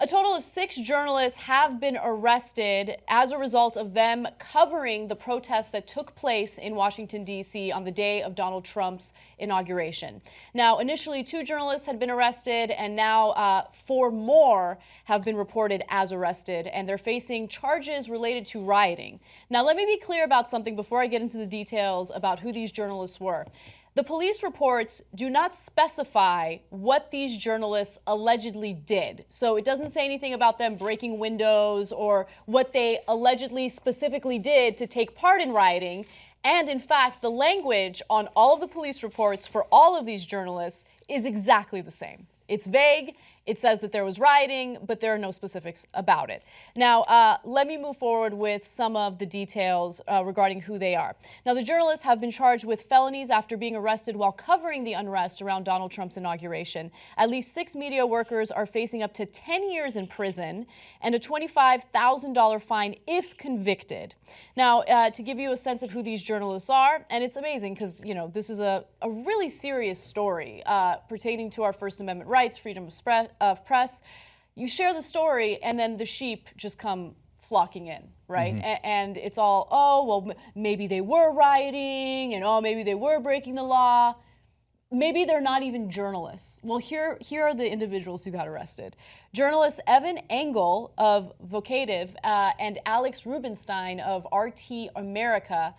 A total of 6 journalists have been arrested as a result of them covering the protests that took place in Washington, D.C. on the day of Donald Trump's inauguration. Now, initially 2 journalists had been arrested, and now 4 more have been reported as arrested, and they're facing charges related to rioting. Now, let me be clear about something before I get into the details about who these journalists were. The police reports do not specify what these journalists allegedly did. So it doesn't say anything about them breaking windows or what they allegedly specifically did to take part in rioting. And in fact, the language on all of the police reports for all of these journalists is exactly the same. It's vague. It says that there was rioting, but there are no specifics about it. Now, let me move forward with some of the details regarding who they are. Now, the journalists have been charged with felonies after being arrested while covering the unrest around Donald Trump's inauguration. At least 6 media workers are facing up to 10 years in prison and a $25,000 fine if convicted. Now, to give you a sense of who these journalists are, and it's amazing because, you know, this is a really serious story pertaining to our First Amendment rights, freedom of press. You share the story and then the sheep just come flocking in, right? And it's all, oh, well, maybe they were rioting and oh, maybe they were breaking the law. Maybe they're not even journalists. Well, here are the individuals who got arrested. Journalists Evan Engel of Vocative and Alex Rubenstein of RT America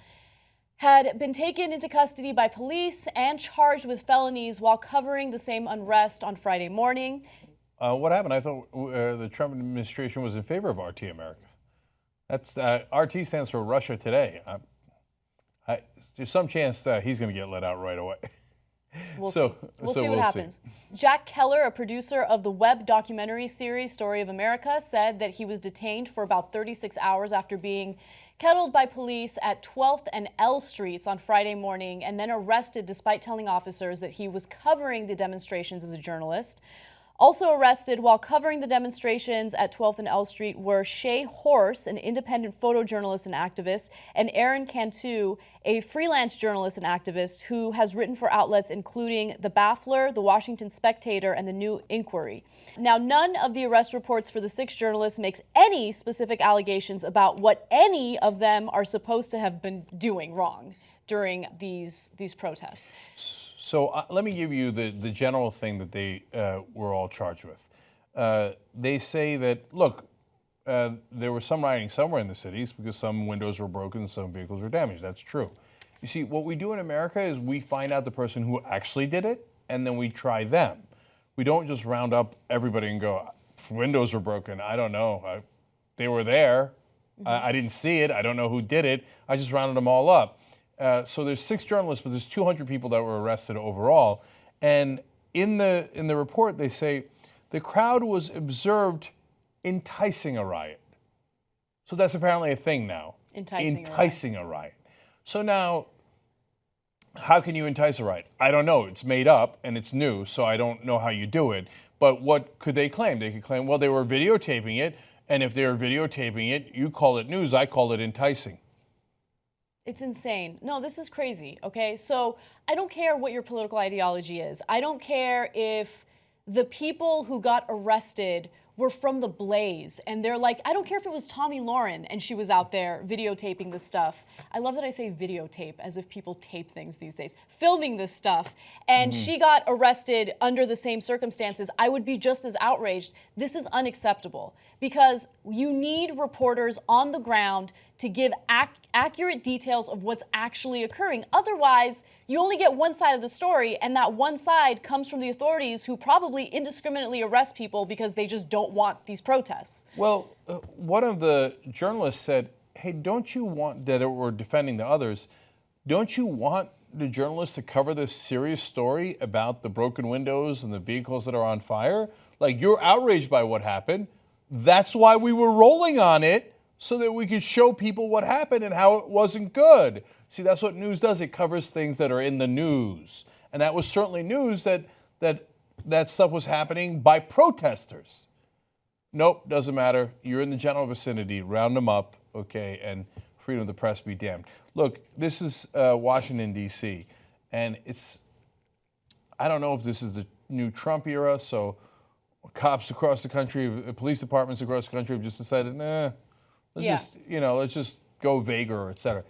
had been taken into custody by police and charged with felonies while covering the same unrest on Friday morning. What happened? I thought the Trump administration was in favor of RT America. That's RT stands for Russia Today. There's some chance he's going to get let out right away. We'll see what happens. Jack Keller, a producer of the web documentary series Story of America, said that he was detained for about 36 hours after being kettled by police at 12th and L Streets on Friday morning and then arrested despite telling officers that he was covering the demonstrations as a journalist. Also arrested while covering the demonstrations at 12th and L Street were Shay Horse, an independent photojournalist and activist, and Aaron Cantu, a freelance journalist and activist who has written for outlets including The Baffler, The Washington Spectator, and The New Inquiry. Now, none of the arrest reports for the 6 journalists makes any specific allegations about what any of them are supposed to have been doing wrong during these protests. So let me give you the general thing that they were all charged with. They say that, look, there was some rioting somewhere in the cities because some windows were broken and some vehicles were damaged. That's true. You see, what we do in America is we find out the person who actually did it, and then we try them. We don't just round up everybody and go, windows were broken. I don't know. They were there. I didn't see it. I don't know who did it. I just rounded them all up. So there's 6 journalists, but there's 200 people that were arrested overall. And in the report, they say the crowd was observed enticing a riot. So that's apparently a thing now. Enticing a riot. So now, how can you entice a riot? I don't know. It's made up and it's new, so I don't know how you do it. But what could they claim? They could claim, well, they were videotaping it, and if they were videotaping it, you call it news, I call it enticing. It's insane. No, this is crazy, okay? So I don't care what your political ideology is. I don't care if the people who got arrested were from the Blaze and they're like, I don't care if it was Tommy Lauren and she was out there videotaping this stuff. I love that I say videotape as if people tape things these days. Filming this stuff. And she got arrested under the same circumstances. I would be just as outraged. This is unacceptable because you need reporters on the ground to give accurate details of what's actually occurring. Otherwise, you only get one side of the story, and that one side comes from the authorities who probably indiscriminately arrest people because they just don't want these protests. Well, one of the journalists said, hey, don't you want, that were defending the others, don't you want the journalists to cover this serious story about the broken windows and the vehicles that are on fire? Like, you're outraged by what happened. That's why we were rolling on it, so that we could show people what happened and how it wasn't good. See, that's what news does. It covers things that are in the news. And that was certainly news that stuff was happening by protesters. Nope, doesn't matter. You're in the general vicinity. Round them up, okay, and freedom of the press be damned. Look, this is Washington, D.C., and I don't know if this is the new Trump era, so cops across the country, police departments across the country have just decided, nah, let's just go vaguer, et cetera.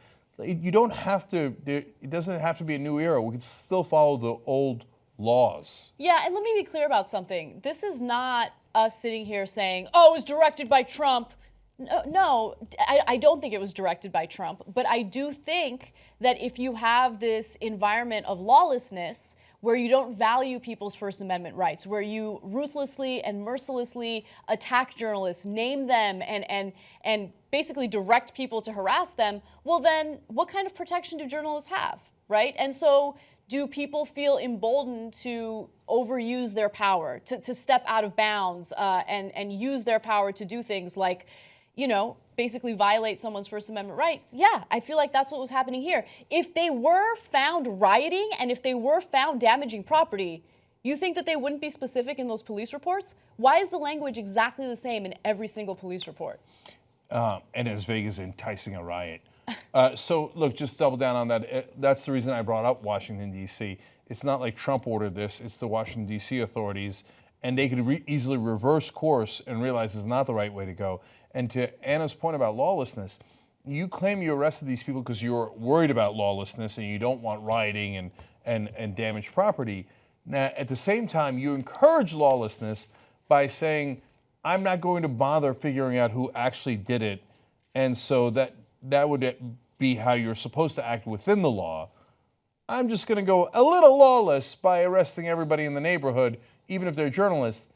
You don't have to. It doesn't have to be a new era. We can still follow the old laws. Yeah, and let me be clear about something. This is not us sitting here saying, "Oh, it was directed by Trump." No, I don't think it was directed by Trump. But I do think that if you have this environment of lawlessness, where you don't value people's First Amendment rights, where you ruthlessly and mercilessly attack journalists, name them, and basically direct people to harass them, well then, what kind of protection do journalists have, right? And so, do people feel emboldened to overuse their power, to step out of bounds, and use their power to do things like, basically violate someone's First Amendment rights? Yeah, I feel like that's what was happening here. If they were found rioting and if they were found damaging property, you think that they wouldn't be specific in those police reports? Why is the language exactly the same in every single police report? And as vague as enticing a riot. So look, just double down on that. That's the reason I brought up Washington, D.C. It's not like Trump ordered this. It's the Washington, D.C. authorities. And they could easily reverse course and realize it's not the right way to go. And to Anna's point about lawlessness, you claim you arrested these people because you're worried about lawlessness and you don't want rioting and damaged property. Now, at the same time, you encourage lawlessness by saying, I'm not going to bother figuring out who actually did it. And so that would be how you're supposed to act within the law. I'm just going to go a little lawless by arresting everybody in the neighborhood, even if they're journalists.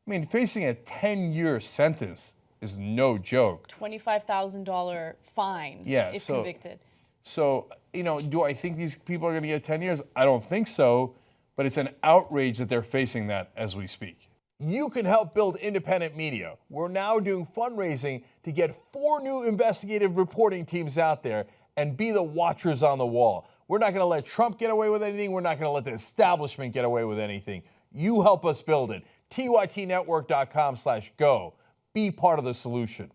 I mean, facing a 10-year sentence is no joke. $25,000 fine if convicted. So, do I think these people are going to get 10 years? I don't think so, but it's an outrage that they're facing that as we speak. You can help build independent media. We're now doing fundraising to get 4 new investigative reporting teams out there and be the watchers on the wall. We're not going to let Trump get away with anything. We're not going to let the establishment get away with anything. You help us build it. tytnetwork.com/go. Be part of the solution.